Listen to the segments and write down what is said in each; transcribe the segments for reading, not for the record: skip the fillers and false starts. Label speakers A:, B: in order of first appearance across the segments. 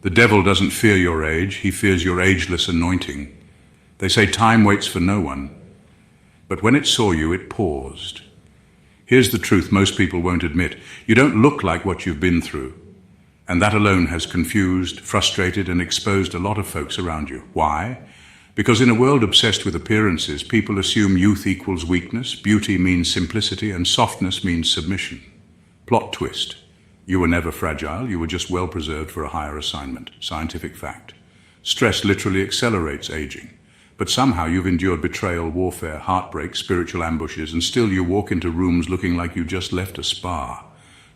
A: The devil doesn't fear your age, he fears your ageless anointing. They say time waits for no one, but when it saw you, it paused. Here's the truth most people won't admit. You don't look like what you've been through. And that alone has confused, frustrated, and exposed a lot of folks around you. Why? Because in a world obsessed with appearances, people assume youth equals weakness, beauty means simplicity, and softness means submission. Plot twist. You were never fragile, you were just well preserved for a higher assignment. Scientific fact. Stress literally accelerates aging. But somehow you've endured betrayal, warfare, heartbreak, spiritual ambushes, and still you walk into rooms looking like you just left a spa.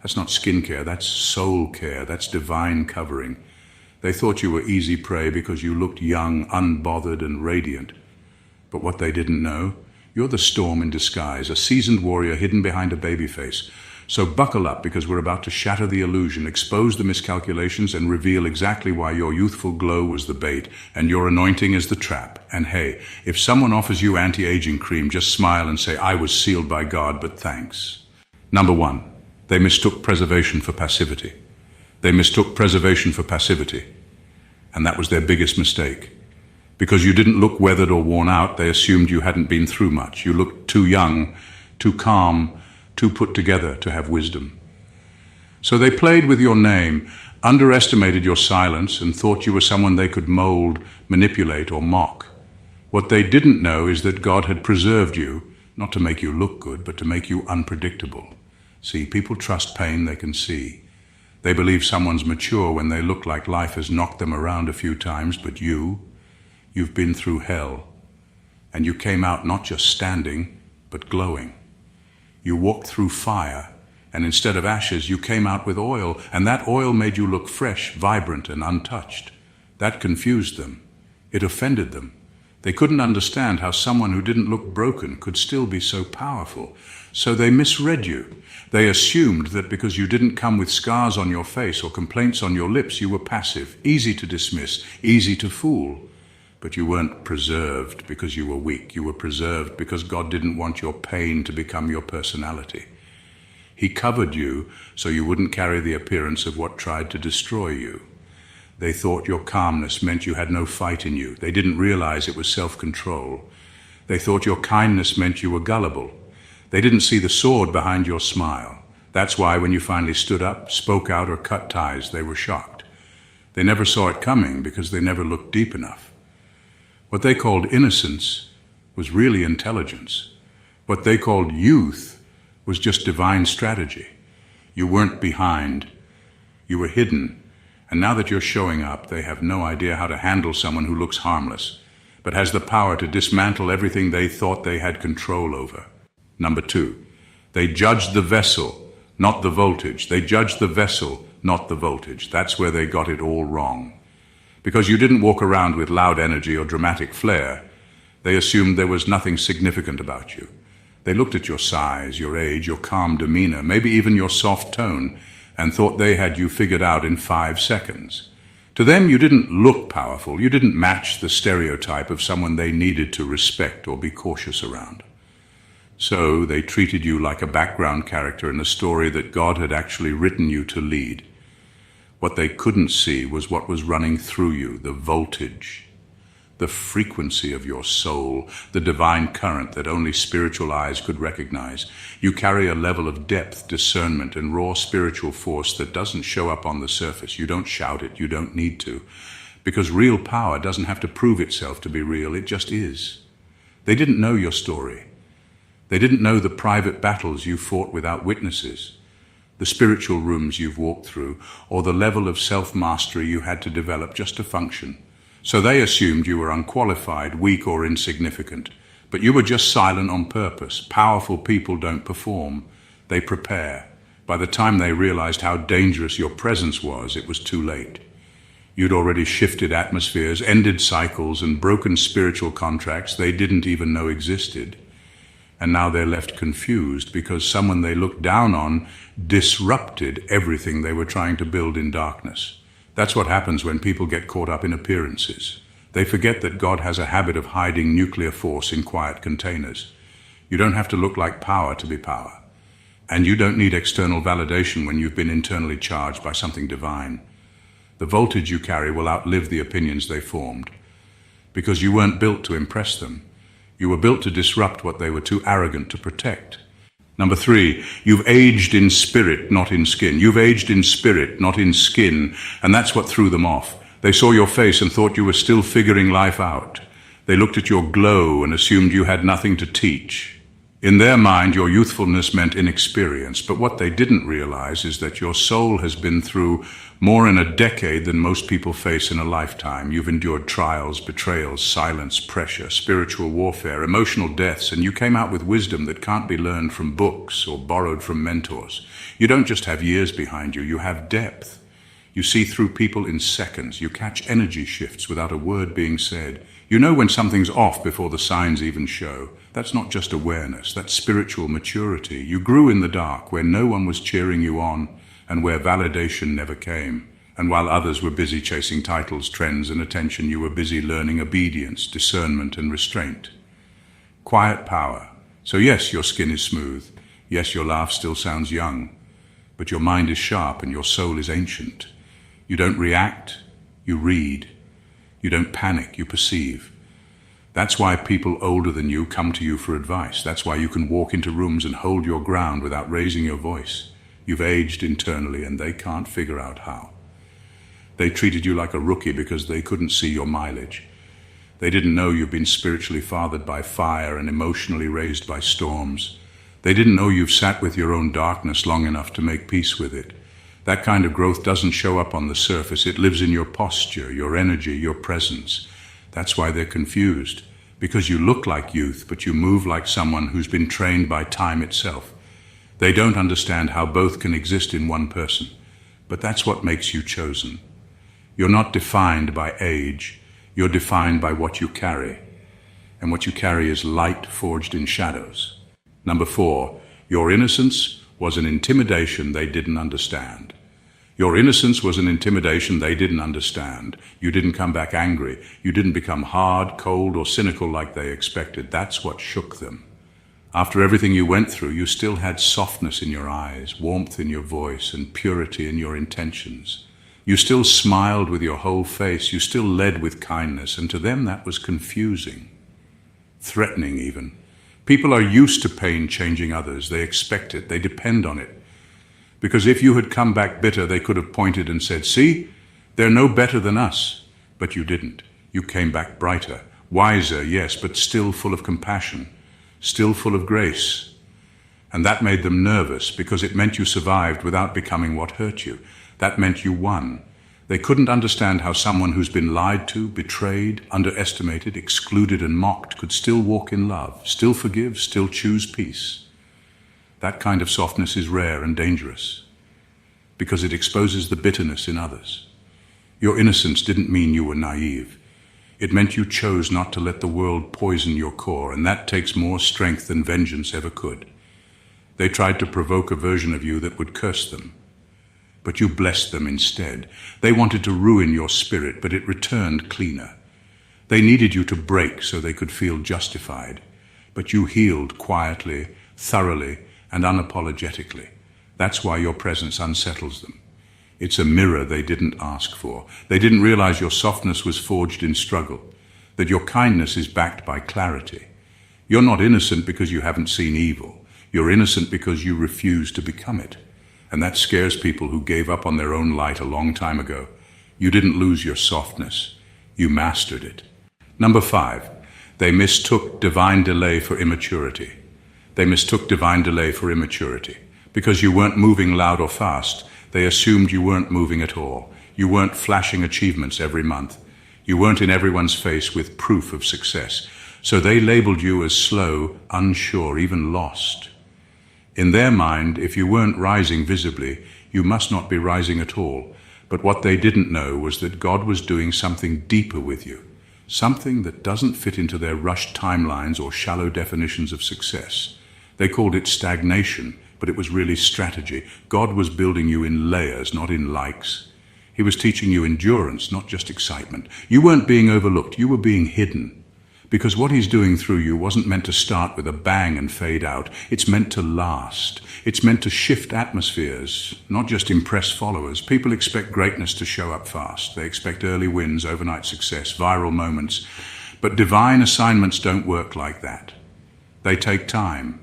A: That's not skincare, that's soul care, that's divine covering. They thought you were easy prey because you looked young, unbothered, and radiant. But what they didn't know, you're the storm in disguise, a seasoned warrior hidden behind a baby face. So buckle up, because we're about to shatter the illusion, expose the miscalculations, and reveal exactly why your youthful glow was the bait and your anointing is the trap. And hey, if someone offers you anti-aging cream, just smile and say, I was sealed by God, but thanks. Number one, they mistook preservation for passivity. They mistook preservation for passivity. And that was their biggest mistake. Because you didn't look weathered or worn out, they assumed you hadn't been through much. You looked too young, too calm, too put together to have wisdom. So they played with your name, underestimated your silence, and thought you were someone they could mold, manipulate, or mock. What they didn't know is that God had preserved you, not to make you look good, but to make you unpredictable. See, people trust pain they can see. They believe someone's mature when they look like life has knocked them around a few times, but you've been through hell. And you came out not just standing, but glowing. You walked through fire, and instead of ashes, you came out with oil, and that oil made you look fresh, vibrant, and untouched. That confused them. It offended them. They couldn't understand how someone who didn't look broken could still be so powerful. So they misread you. They assumed that because you didn't come with scars on your face or complaints on your lips, you were passive, easy to dismiss, easy to fool. But you weren't preserved because you were weak. You were preserved because God didn't want your pain to become your personality. He covered you so you wouldn't carry the appearance of what tried to destroy you. They thought your calmness meant you had no fight in you. They didn't realize it was self-control. They thought your kindness meant you were gullible. They didn't see the sword behind your smile. That's why when you finally stood up, spoke out, or cut ties, they were shocked. They never saw it coming because they never looked deep enough. What they called innocence was really intelligence. What they called youth was just divine strategy. You weren't behind. You were hidden. And now that you're showing up, they have no idea how to handle someone who looks harmless, but has the power to dismantle everything they thought they had control over. Number two, they judged the vessel, not the voltage. They judged the vessel, not the voltage. That's where they got it all wrong. Because you didn't walk around with loud energy or dramatic flair, they assumed there was nothing significant about you. They looked at your size, your age, your calm demeanor, maybe even your soft tone, and thought they had you figured out in 5 seconds. To them, you didn't look powerful. You didn't match the stereotype of someone they needed to respect or be cautious around. So they treated you like a background character in a story that God had actually written you to lead. What they couldn't see was what was running through you, the voltage, the frequency of your soul, the divine current that only spiritual eyes could recognize. You carry a level of depth, discernment, and raw spiritual force that doesn't show up on the surface. You don't shout it, you don't need to. Because real power doesn't have to prove itself to be real, it just is. They didn't know your story. They didn't know the private battles you fought without witnesses, the spiritual rooms you've walked through, or the level of self-mastery you had to develop just to function. So they assumed you were unqualified, weak, or insignificant. But you were just silent on purpose. Powerful people don't perform, they prepare. By the time they realized how dangerous your presence was, it was too late. You'd already shifted atmospheres, ended cycles, and broken spiritual contracts they didn't even know existed. And now they're left confused because someone they looked down on disrupted everything they were trying to build in darkness. That's what happens when people get caught up in appearances. They forget that God has a habit of hiding nuclear force in quiet containers. You don't have to look like power to be power. And you don't need external validation when you've been internally charged by something divine. The voltage you carry will outlive the opinions they formed, because you weren't built to impress them. You were built to disrupt what they were too arrogant to protect. Number 3, you've aged in spirit, not in skin. You've aged in spirit, not in skin, and that's what threw them off. They saw your face and thought you were still figuring life out. They looked at your glow and assumed you had nothing to teach. In their mind, your youthfulness meant inexperience, but what they didn't realize is that your soul has been through more in a decade than most people face in a lifetime. You've endured trials, betrayals, silence, pressure, spiritual warfare, emotional deaths, and you came out with wisdom that can't be learned from books or borrowed from mentors. You don't just have years behind you, you have depth. You see through people in seconds. You catch energy shifts without a word being said. You know when something's off before the signs even show. That's not just awareness, that's spiritual maturity. You grew in the dark where no one was cheering you on and where validation never came. And while others were busy chasing titles, trends, and attention, you were busy learning obedience, discernment, and restraint. Quiet power. So yes, your skin is smooth. Yes, your laugh still sounds young. But your mind is sharp and your soul is ancient. You don't react, you read. You don't panic, you perceive. That's why people older than you come to you for advice. That's why you can walk into rooms and hold your ground without raising your voice. You've aged internally and they can't figure out how. They treated you like a rookie because they couldn't see your mileage. They didn't know you've been spiritually fathered by fire and emotionally raised by storms. They didn't know you've sat with your own darkness long enough to make peace with it. That kind of growth doesn't show up on the surface. It lives in your posture, your energy, your presence. That's why they're confused. Because you look like youth, but you move like someone who's been trained by time itself. They don't understand how both can exist in one person. But that's what makes you chosen. You're not defined by age. You're defined by what you carry. And what you carry is light forged in shadows. Number 4, your innocence was an intimidation they didn't understand. Your innocence was an intimidation they didn't understand. You didn't come back angry. You didn't become hard, cold, or cynical like they expected. That's what shook them. After everything you went through, you still had softness in your eyes, warmth in your voice, and purity in your intentions. You still smiled with your whole face. You still led with kindness, and to them that was confusing, threatening even. People are used to pain changing others. They expect it. They depend on it. Because if you had come back bitter, they could have pointed and said, "See, they're no better than us." But you didn't. You came back brighter, wiser, yes, but still full of compassion, still full of grace. And that made them nervous because it meant you survived without becoming what hurt you. That meant you won. They couldn't understand how someone who's been lied to, betrayed, underestimated, excluded, and mocked could still walk in love, still forgive, still choose peace. That kind of softness is rare and dangerous because it exposes the bitterness in others. Your innocence didn't mean you were naive. It meant you chose not to let the world poison your core, and that takes more strength than vengeance ever could. They tried to provoke a version of you that would curse them, but you blessed them instead. They wanted to ruin your spirit, but it returned cleaner. They needed you to break so they could feel justified, but you healed quietly, thoroughly, and unapologetically. That's why your presence unsettles them. It's a mirror they didn't ask for. They didn't realize your softness was forged in struggle, that your kindness is backed by clarity. You're not innocent because you haven't seen evil. You're innocent because you refuse to become it. And that scares people who gave up on their own light a long time ago. You didn't lose your softness. You mastered it. Number 5, they mistook divine delay for immaturity. They mistook divine delay for immaturity. Because you weren't moving loud or fast, they assumed you weren't moving at all. You weren't flashing achievements every month. You weren't in everyone's face with proof of success. So they labeled you as slow, unsure, even lost. In their mind, if you weren't rising visibly, you must not be rising at all. But what they didn't know was that God was doing something deeper with you, something that doesn't fit into their rushed timelines or shallow definitions of success. They called it stagnation, but it was really strategy. God was building you in layers, not in likes. He was teaching you endurance, not just excitement. You weren't being overlooked, you were being hidden. Because what he's doing through you wasn't meant to start with a bang and fade out. It's meant to last. It's meant to shift atmospheres, not just impress followers. People expect greatness to show up fast. They expect early wins, overnight success, viral moments. But divine assignments don't work like that. They take time.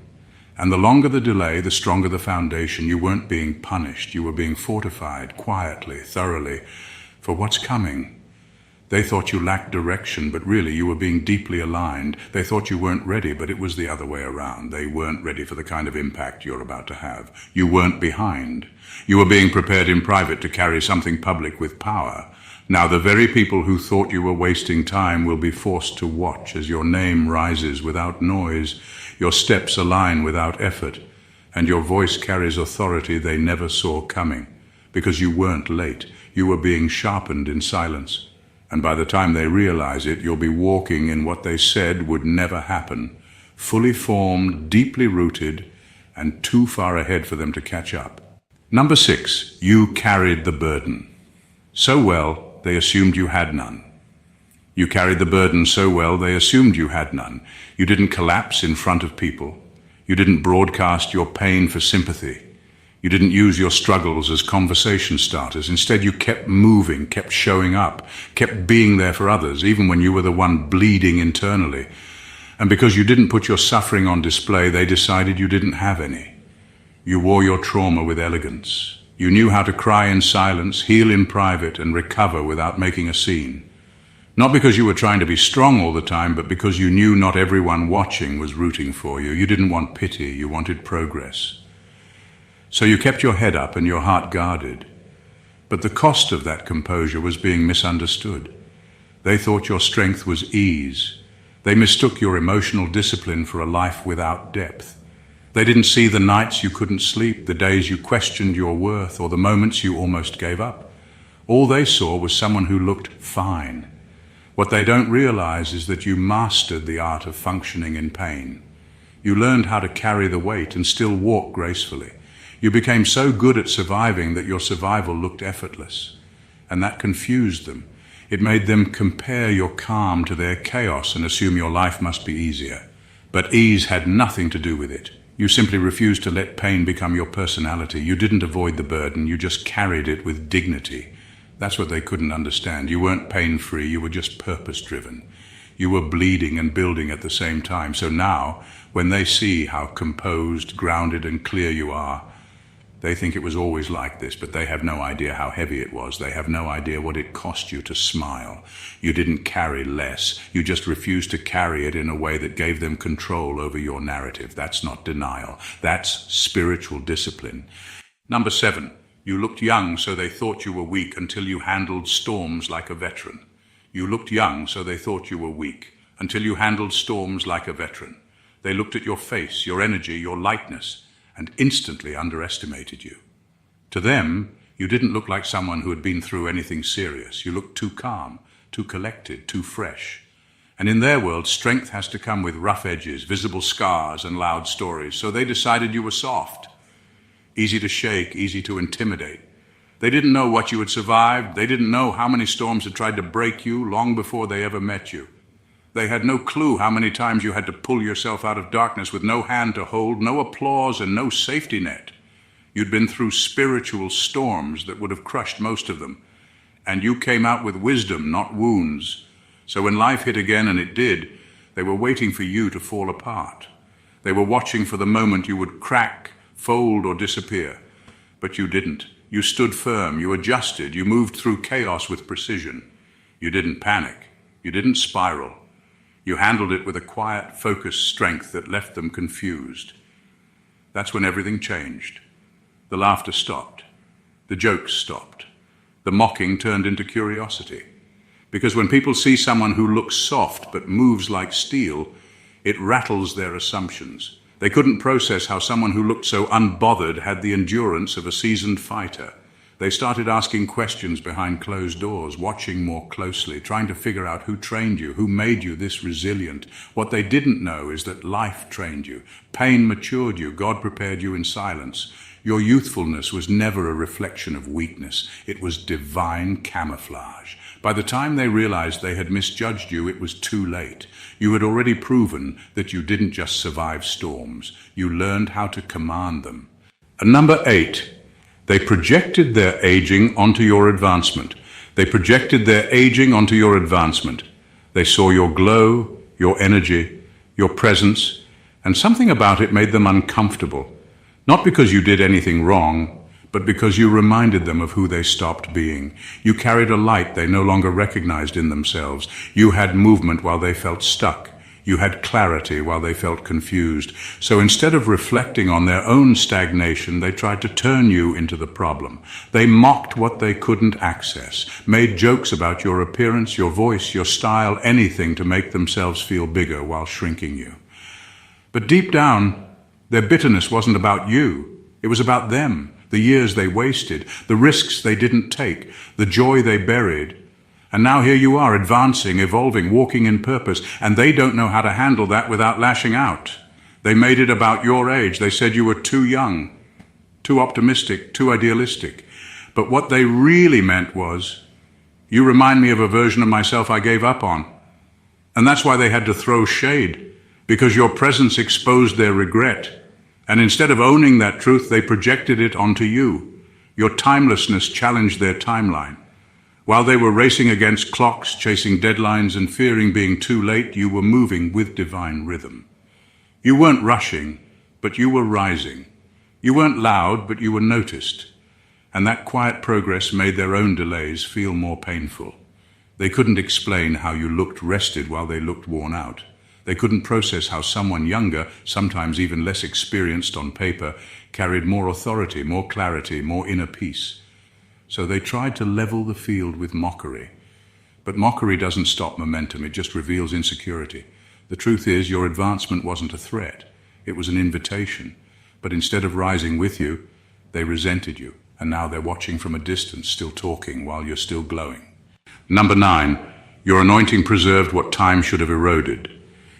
A: And the longer the delay, the stronger the foundation. You weren't being punished. You were being fortified, quietly, thoroughly, for what's coming. They thought you lacked direction, but really you were being deeply aligned. They thought you weren't ready, but it was the other way around. They weren't ready for the kind of impact you're about to have. You weren't behind. You were being prepared in private to carry something public with power. Now the very people who thought you were wasting time will be forced to watch as your name rises without noise, your steps align without effort, and your voice carries authority they never saw coming. Because you weren't late. You were being sharpened in silence. And by the time they realize it, you'll be walking in what they said would never happen, fully formed, deeply rooted, and too far ahead for them to catch up. Number 6, you carried the burden. So well, they assumed you had none. You carried the burden so well, they assumed you had none. You didn't collapse in front of people. You didn't broadcast your pain for sympathy. You didn't use your struggles as conversation starters. Instead, you kept moving, kept showing up, kept being there for others, even when you were the one bleeding internally. And because you didn't put your suffering on display, they decided you didn't have any. You wore your trauma with elegance. You knew how to cry in silence, heal in private, and recover without making a scene. Not because you were trying to be strong all the time, but because you knew not everyone watching was rooting for you. You didn't want pity, you wanted progress. So you kept your head up and your heart guarded. But the cost of that composure was being misunderstood. They thought your strength was ease. They mistook your emotional discipline for a life without depth. They didn't see the nights you couldn't sleep, the days you questioned your worth, or the moments you almost gave up. All they saw was someone who looked fine. What they don't realize is that you mastered the art of functioning in pain. You learned how to carry the weight and still walk gracefully. You became so good at surviving that your survival looked effortless, and that confused them. It made them compare your calm to their chaos and assume your life must be easier. But ease had nothing to do with it. You simply refused to let pain become your personality. You didn't avoid the burden, you just carried it with dignity. That's what they couldn't understand. You weren't pain-free, you were just purpose-driven. You were bleeding and building at the same time. So now, when they see how composed, grounded, and clear you are, they think it was always like this, but they have no idea how heavy it was. They have no idea what it cost you to smile. You didn't carry less. You just refused to carry it in a way that gave them control over your narrative. That's not denial. That's spiritual discipline. Number 7, you looked young, so they thought you were weak until you handled storms like a veteran. You looked young, so they thought you were weak until you handled storms like a veteran. They looked at your face, your energy, your lightness, and instantly underestimated you. To them, you didn't look like someone who had been through anything serious. You looked too calm, too collected, too fresh. And in their world, strength has to come with rough edges, visible scars, and loud stories. So they decided you were soft, easy to shake, easy to intimidate. They didn't know what you had survived. They didn't know how many storms had tried to break you long before they ever met you. They had no clue how many times you had to pull yourself out of darkness with no hand to hold, no applause, and no safety net. You'd been through spiritual storms that would have crushed most of them. And you came out with wisdom, not wounds. So when life hit again, and it did, they were waiting for you to fall apart. They were watching for the moment you would crack, fold, or disappear. But you didn't. You stood firm, you adjusted, you moved through chaos with precision. You didn't panic. You didn't spiral. You handled it with a quiet, focused strength that left them confused. That's when everything changed. The laughter stopped. The jokes stopped. The mocking turned into curiosity. Because when people see someone who looks soft but moves like steel, it rattles their assumptions. They couldn't process how someone who looked so unbothered had the endurance of a seasoned fighter. They started asking questions behind closed doors, watching more closely, trying to figure out who trained you, who made you this resilient. What they didn't know is that life trained you. Pain matured you. God prepared you in silence. Your youthfulness was never a reflection of weakness. It was divine camouflage. By the time they realized they had misjudged you, it was too late. You had already proven that you didn't just survive storms, you learned how to command them. And number 8, they projected their aging onto your advancement. They projected their aging onto your advancement. They saw your glow, your energy, your presence, and something about it made them uncomfortable. Not because you did anything wrong, but because you reminded them of who they stopped being. You carried a light they no longer recognized in themselves. You had movement while they felt stuck. You had clarity while they felt confused. So instead of reflecting on their own stagnation, they tried to turn you into the problem. They mocked what they couldn't access, made jokes about your appearance, your voice, your style, anything to make themselves feel bigger while shrinking you. But deep down, their bitterness wasn't about you. It was about them, the years they wasted, the risks they didn't take, the joy they buried. And now here you are, advancing, evolving, walking in purpose, and they don't know how to handle that without lashing out. They made it about your age. They said you were too young, too optimistic, too idealistic. But what they really meant was, you remind me of a version of myself I gave up on. And that's why they had to throw shade, because your presence exposed their regret. And instead of owning that truth, they projected it onto you. Your timelessness challenged their timeline. While they were racing against clocks, chasing deadlines, and fearing being too late, you were moving with divine rhythm. You weren't rushing, but you were rising. You weren't loud, but you were noticed. And that quiet progress made their own delays feel more painful. They couldn't explain how you looked rested while they looked worn out. They couldn't process how someone younger, sometimes even less experienced on paper, carried more authority, more clarity, more inner peace. So they tried to level the field with mockery. But mockery doesn't stop momentum, it just reveals insecurity. The truth is, your advancement wasn't a threat, it was an invitation. But instead of rising with you, they resented you, and now they're watching from a distance, still talking while you're still glowing. Number 9, your anointing preserved what time should have eroded.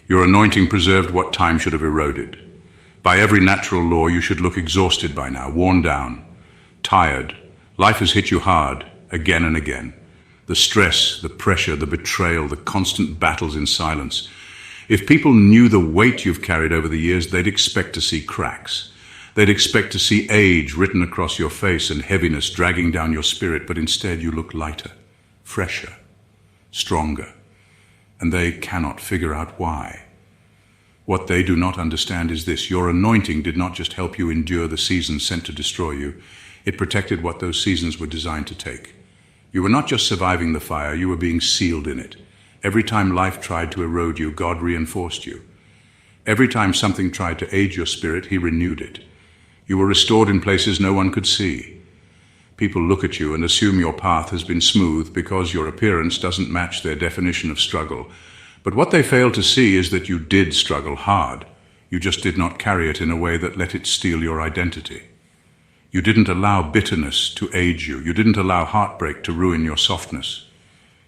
A: Your anointing preserved what time should have eroded. By every natural law, you should look exhausted by now, worn down, tired. Life has hit you hard, again and again. The stress, the pressure, the betrayal, the constant battles in silence. If people knew the weight you've carried over the years, they'd expect to see cracks. They'd expect to see age written across your face and heaviness dragging down your spirit, but instead you look lighter, fresher, stronger. And they cannot figure out why. What they do not understand is this: your anointing did not just help you endure the seasons sent to destroy you, it protected what those seasons were designed to take. You were not just surviving the fire, you were being sealed in it. Every time life tried to erode you, God reinforced you. Every time something tried to age your spirit, He renewed it. You were restored in places no one could see. People look at you and assume your path has been smooth because your appearance doesn't match their definition of struggle. But what they fail to see is that you did struggle hard. You just did not carry it in a way that let it steal your identity. You didn't allow bitterness to age you. You didn't allow heartbreak to ruin your softness.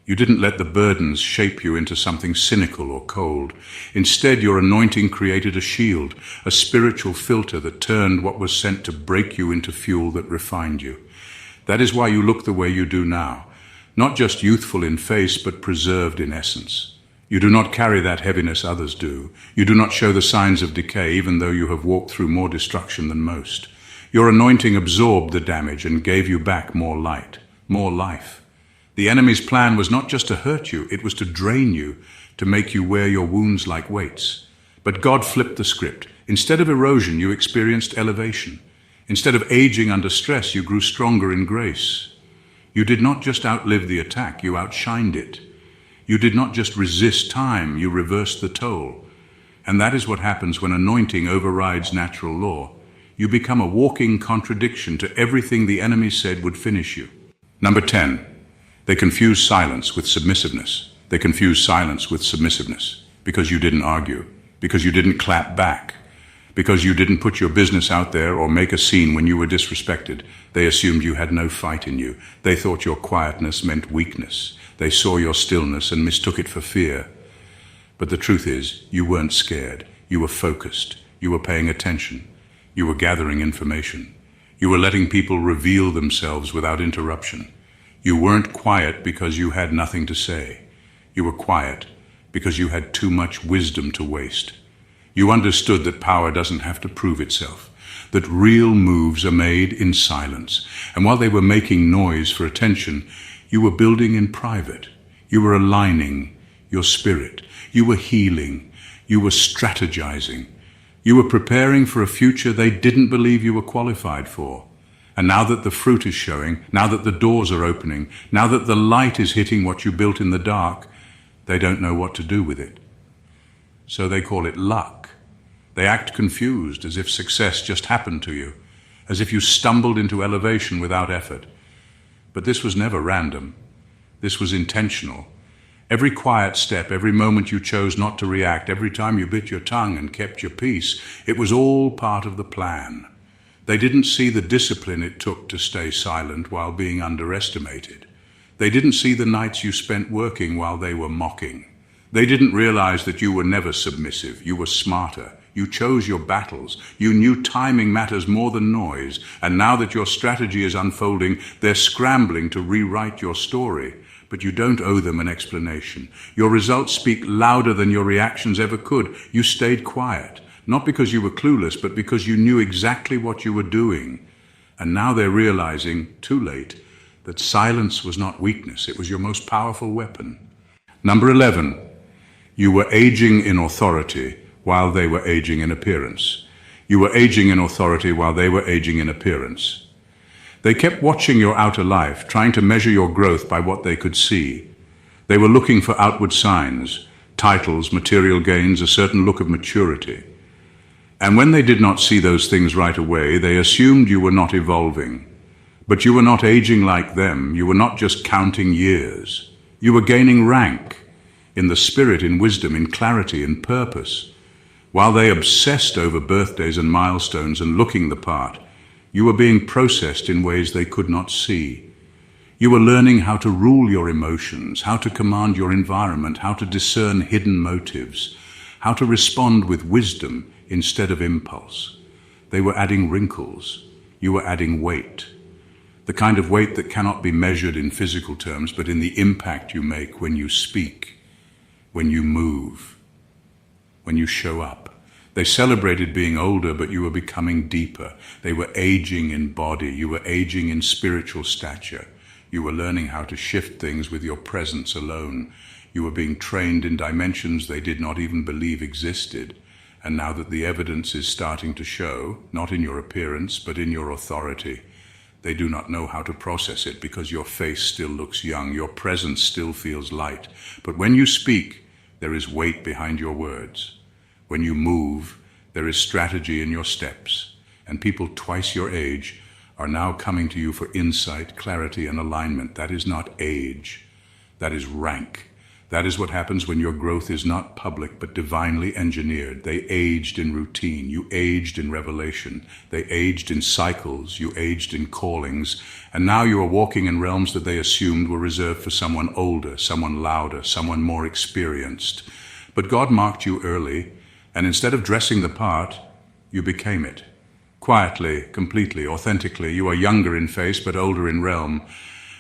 A: You didn't let the burdens shape you into something cynical or cold. Instead, your anointing created a shield, a spiritual filter that turned what was sent to break you into fuel that refined you. That is why you look the way you do now, not just youthful in face, but preserved in essence. You do not carry that heaviness others do. You do not show the signs of decay, even though you have walked through more destruction than most. Your anointing absorbed the damage and gave you back more light, more life. The enemy's plan was not just to hurt you, it was to drain you, to make you wear your wounds like weights. But God flipped the script. Instead of erosion, you experienced elevation. Instead of aging under stress, you grew stronger in grace. You did not just outlive the attack, you outshined it. You did not just resist time, you reversed the toll. And that is what happens when anointing overrides natural law. You become a walking contradiction to everything the enemy said would finish you. Number 10, they confuse silence with submissiveness. They confuse silence with submissiveness because you didn't argue, because you didn't clap back, because you didn't put your business out there or make a scene when you were disrespected. They assumed you had no fight in you. They thought your quietness meant weakness. They saw your stillness and mistook it for fear. But the truth is, you weren't scared. You were focused. You were paying attention. You were gathering information. You were letting people reveal themselves without interruption. You weren't quiet because you had nothing to say. You were quiet because you had too much wisdom to waste. You understood that power doesn't have to prove itself, that real moves are made in silence. And while they were making noise for attention, you were building in private. You were aligning your spirit. You were healing. You were strategizing. You were preparing for a future they didn't believe you were qualified for. And now that the fruit is showing, now that the doors are opening, now that the light is hitting what you built in the dark, they don't know what to do with it. So they call it luck. They act confused, as if success just happened to you, as if you stumbled into elevation without effort. But this was never random. This was intentional. Every quiet step, every moment you chose not to react, every time you bit your tongue and kept your peace, it was all part of the plan. They didn't see the discipline it took to stay silent while being underestimated. They didn't see the nights you spent working while they were mocking. They didn't realize that you were never submissive. You were smarter. You chose your battles. You knew timing matters more than noise. And now that your strategy is unfolding, they're scrambling to rewrite your story. But you don't owe them an explanation. Your results speak louder than your reactions ever could. You stayed quiet, not because you were clueless, but because you knew exactly what you were doing. And now they're realizing, too late, that silence was not weakness. It was your most powerful weapon. Number 11, you were aging in authority while they were aging in appearance. You were aging in authority while they were aging in appearance. They kept watching your outer life, trying to measure your growth by what they could see. They were looking for outward signs, titles, material gains, a certain look of maturity. And when they did not see those things right away, they assumed you were not evolving. But you were not aging like them. You were not just counting years. You were gaining rank in the spirit, in wisdom, in clarity, in purpose. While they obsessed over birthdays and milestones and looking the part, you were being processed in ways they could not see. You were learning how to rule your emotions, how to command your environment, how to discern hidden motives, how to respond with wisdom instead of impulse. They were adding wrinkles. You were adding weight. The kind of weight that cannot be measured in physical terms, but in the impact you make when you speak, when you move, when you show up. They celebrated being older, but you were becoming deeper. They were aging in body. You were aging in spiritual stature. You were learning how to shift things with your presence alone. You were being trained in dimensions they did not even believe existed. And now that the evidence is starting to show, not in your appearance, but in your authority, they do not know how to process it because your face still looks young, your presence still feels light. But when you speak, there is weight behind your words. When you move, there is strategy in your steps. And people twice your age are now coming to you for insight, clarity, and alignment. That is not age. That is rank. That is what happens when your growth is not public, but divinely engineered. They aged in routine. You aged in revelation. They aged in cycles. You aged in callings. And now you are walking in realms that they assumed were reserved for someone older, someone louder, someone more experienced. But God marked you early, and instead of dressing the part, you became it. Quietly, completely, authentically, you are younger in face, but older in realm.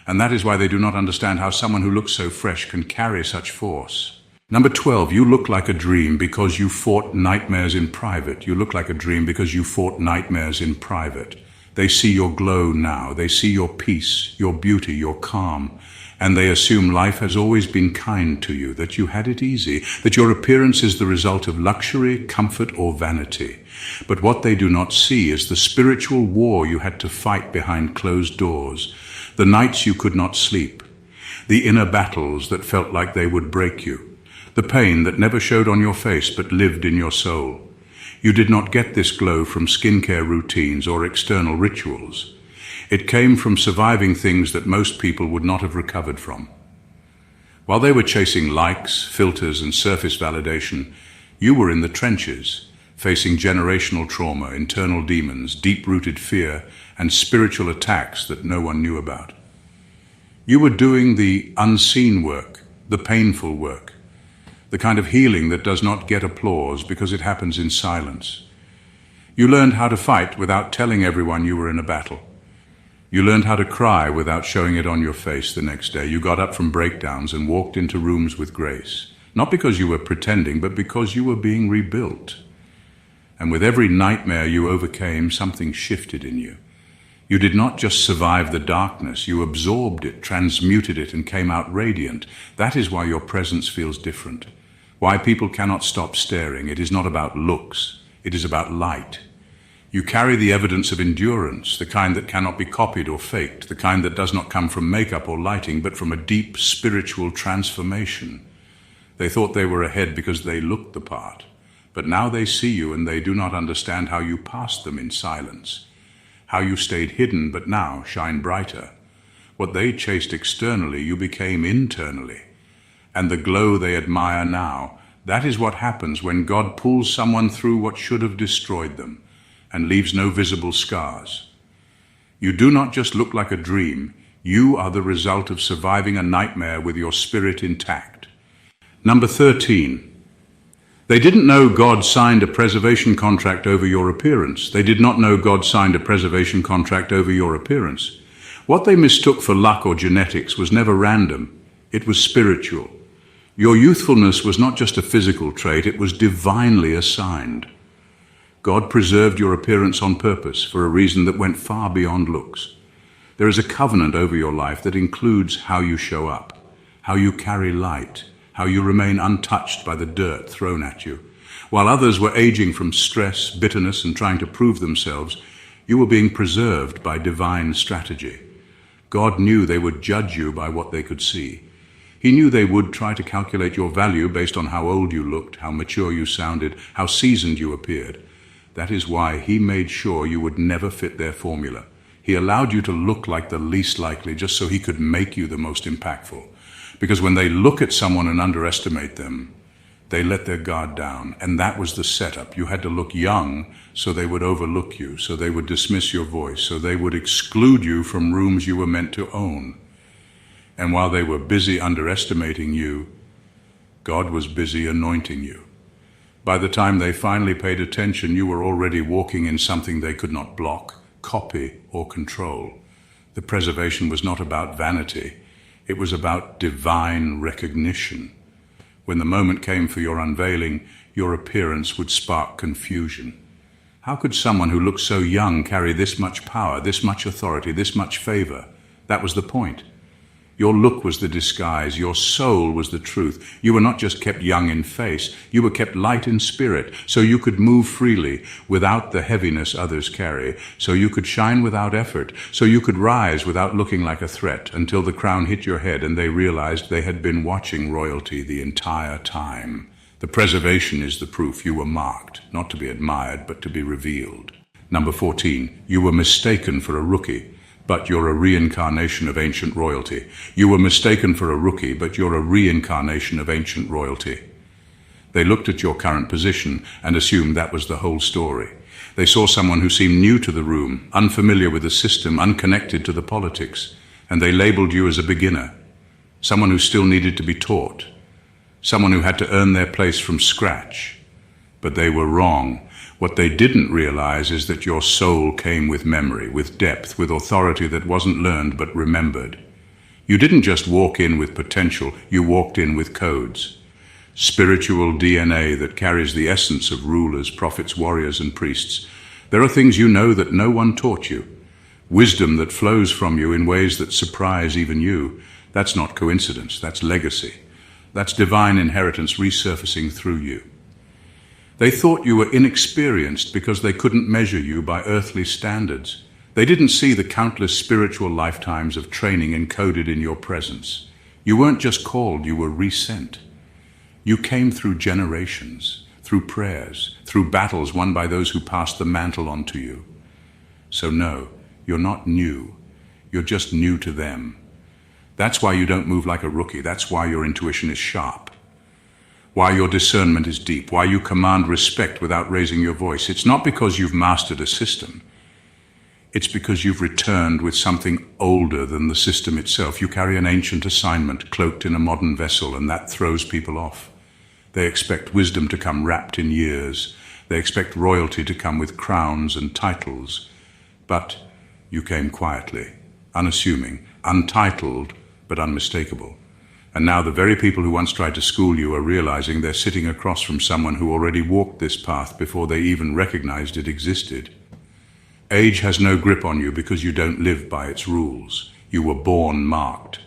A: And that is why they do not understand how someone who looks so fresh can carry such force. Number 12, you look like a dream because you fought nightmares in private. You look like a dream because you fought nightmares in private. They see your glow now. They see your peace, your beauty, your calm. And they assume life has always been kind to you, that you had it easy, that your appearance is the result of luxury, comfort, or vanity. But what they do not see is the spiritual war you had to fight behind closed doors, the nights you could not sleep, the inner battles that felt like they would break you, the pain that never showed on your face but lived in your soul. You did not get this glow from skincare routines or external rituals. It came from surviving things that most people would not have recovered from. While they were chasing likes, filters, and surface validation, you were in the trenches, facing generational trauma, internal demons, deep-rooted fear, and spiritual attacks that no one knew about. You were doing the unseen work, the painful work, the kind of healing that does not get applause because it happens in silence. You learned how to fight without telling everyone you were in a battle. You learned how to cry without showing it on your face the next day. You got up from breakdowns and walked into rooms with grace. Not because you were pretending, but because you were being rebuilt. And with every nightmare you overcame, something shifted in you. You did not just survive the darkness, you absorbed it, transmuted it, and came out radiant. That is why your presence feels different. Why people cannot stop staring. It is not about looks, it is about light. You carry the evidence of endurance, the kind that cannot be copied or faked, the kind that does not come from makeup or lighting, but from a deep spiritual transformation. They thought they were ahead because they looked the part, but now they see you and they do not understand how you passed them in silence, how you stayed hidden but now shine brighter. What they chased externally, you became internally, and the glow they admire now, that is what happens when God pulls someone through what should have destroyed them and leaves no visible scars. You do not just look like a dream, you are the result of surviving a nightmare with your spirit intact. Number 13. They didn't know God signed a preservation contract over your appearance. They did not know God signed a preservation contract over your appearance. What they mistook for luck or genetics was never random. It was spiritual. Your youthfulness was not just a physical trait, it was divinely assigned. God preserved your appearance on purpose for a reason that went far beyond looks. There is a covenant over your life that includes how you show up, how you carry light, how you remain untouched by the dirt thrown at you. While others were aging from stress, bitterness, and trying to prove themselves, you were being preserved by divine strategy. God knew they would judge you by what they could see. He knew they would try to calculate your value based on how old you looked, how mature you sounded, how seasoned you appeared. That is why He made sure you would never fit their formula. He allowed you to look like the least likely just so He could make you the most impactful. Because when they look at someone and underestimate them, they let their guard down. And that was the setup. You had to look young so they would overlook you, so they would dismiss your voice, so they would exclude you from rooms you were meant to own. And while they were busy underestimating you, God was busy anointing you. By the time they finally paid attention, you were already walking in something they could not block, copy, or control. The preservation was not about vanity. It was about divine recognition. When the moment came for your unveiling, your appearance would spark confusion. How could someone who looked so young carry this much power, this much authority, this much favor? That was the point. Your look was the disguise, your soul was the truth. You were not just kept young in face, you were kept light in spirit, so you could move freely without the heaviness others carry, so you could shine without effort, so you could rise without looking like a threat until the crown hit your head and they realized they had been watching royalty the entire time. The preservation is the proof you were marked, not to be admired, but to be revealed. Number 14, you were mistaken for a rookie. But you're a reincarnation of ancient royalty. You were mistaken for a rookie, but you're a reincarnation of ancient royalty. They looked at your current position and assumed that was the whole story. They saw someone who seemed new to the room, unfamiliar with the system, unconnected to the politics, and they labeled you as a beginner, someone who still needed to be taught, someone who had to earn their place from scratch. But they were wrong. What they didn't realize is that your soul came with memory, with depth, with authority that wasn't learned but remembered. You didn't just walk in with potential, you walked in with codes. Spiritual DNA that carries the essence of rulers, prophets, warriors, and priests. There are things you know that no one taught you. Wisdom that flows from you in ways that surprise even you. That's not coincidence, that's legacy. That's divine inheritance resurfacing through you. They thought you were inexperienced because they couldn't measure you by earthly standards. They didn't see the countless spiritual lifetimes of training encoded in your presence. You weren't just called, you were resent. You came through generations, through prayers, through battles won by those who passed the mantle on to you. So no, you're not new. You're just new to them. That's why you don't move like a rookie. That's why your intuition is sharp. Why your discernment is deep, why you command respect without raising your voice. It's not because you've mastered a system. It's because you've returned with something older than the system itself. You carry an ancient assignment cloaked in a modern vessel, and that throws people off. They expect wisdom to come wrapped in years. They expect royalty to come with crowns and titles. But you came quietly. unassuming, untitled, but unmistakable. And now the very people who once tried to school you are realizing they're sitting across from someone who already walked this path before they even recognized it existed. Age has no grip on you because you don't live by its rules. You were born marked.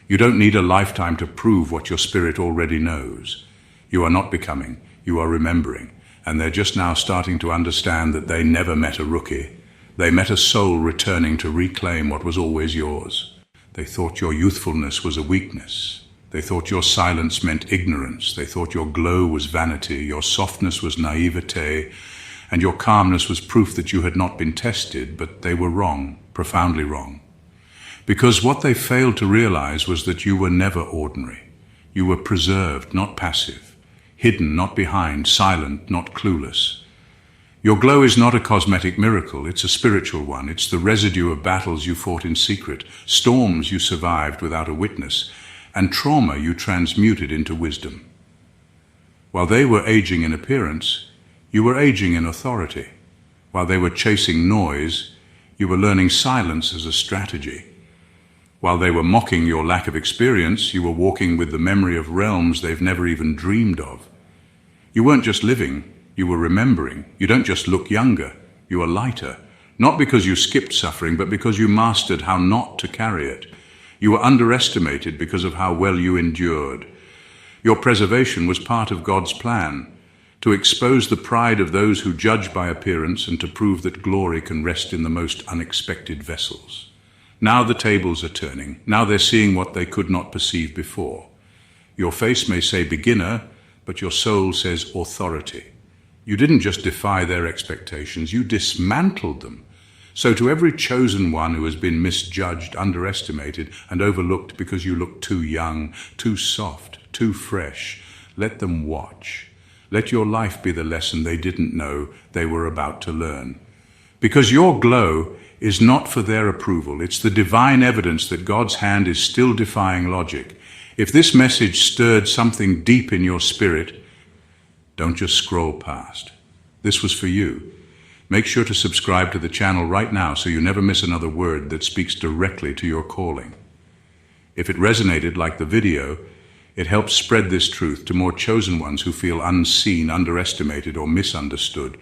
A: You don't need a lifetime to prove what your spirit already knows. You are not becoming, you are remembering. And they're just now starting to understand that they never met a rookie. They met a soul returning to reclaim what was always yours. They thought your youthfulness was a weakness. They thought your silence meant ignorance. They thought your glow was vanity, your softness was naivete, and your calmness was proof that you had not been tested, but they were wrong, profoundly wrong. Because what they failed to realize was that you were never ordinary. You were preserved, not passive, hidden, not behind, silent, not clueless. Your glow is not a cosmetic miracle, it's a spiritual one. It's the residue of battles you fought in secret, storms you survived without a witness, and trauma you transmuted into wisdom. While they were aging in appearance, you were aging in authority. While they were chasing noise, you were learning silence as a strategy. While they were mocking your lack of experience, you were walking with the memory of realms they've never even dreamed of. You weren't just living, you were remembering. You don't just look younger, you are lighter. Not because you skipped suffering, but because you mastered how not to carry it. You were underestimated because of how well you endured. Your preservation was part of God's plan, to expose the pride of those who judge by appearance and to prove that glory can rest in the most unexpected vessels. Now the tables are turning. Now they're seeing what they could not perceive before. Your face may say beginner, but your soul says authority. You didn't just defy their expectations, you dismantled them. So to every chosen one who has been misjudged, underestimated, and overlooked because you look too young, too soft, too fresh, let them watch. Let your life be the lesson they didn't know they were about to learn. Because your glow is not for their approval. It's the divine evidence that God's hand is still defying logic. If this message stirred something deep in your spirit, don't just scroll past. This was for you. Make sure to subscribe to the channel right now so you never miss another word that speaks directly to your calling. If it resonated like the video, it helps spread this truth to more chosen ones who feel unseen, underestimated, or misunderstood.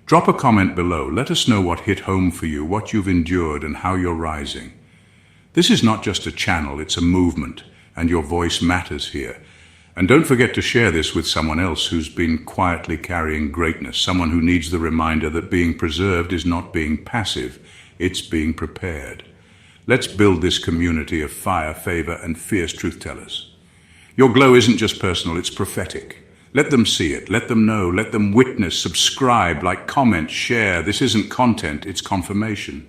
A: Drop a comment below. Let us know what hit home for you, what you've endured, and how you're rising. This is not just a channel, it's a movement, and your voice matters here. And don't forget to share this with someone else who's been quietly carrying greatness, someone who needs the reminder that being preserved is not being passive, it's being prepared. Let's build this community of fire, favor, and fierce truth-tellers. Your glow isn't just personal, it's prophetic. Let them see it, let them know, let them witness, subscribe, like, comment, share. This isn't content, it's confirmation.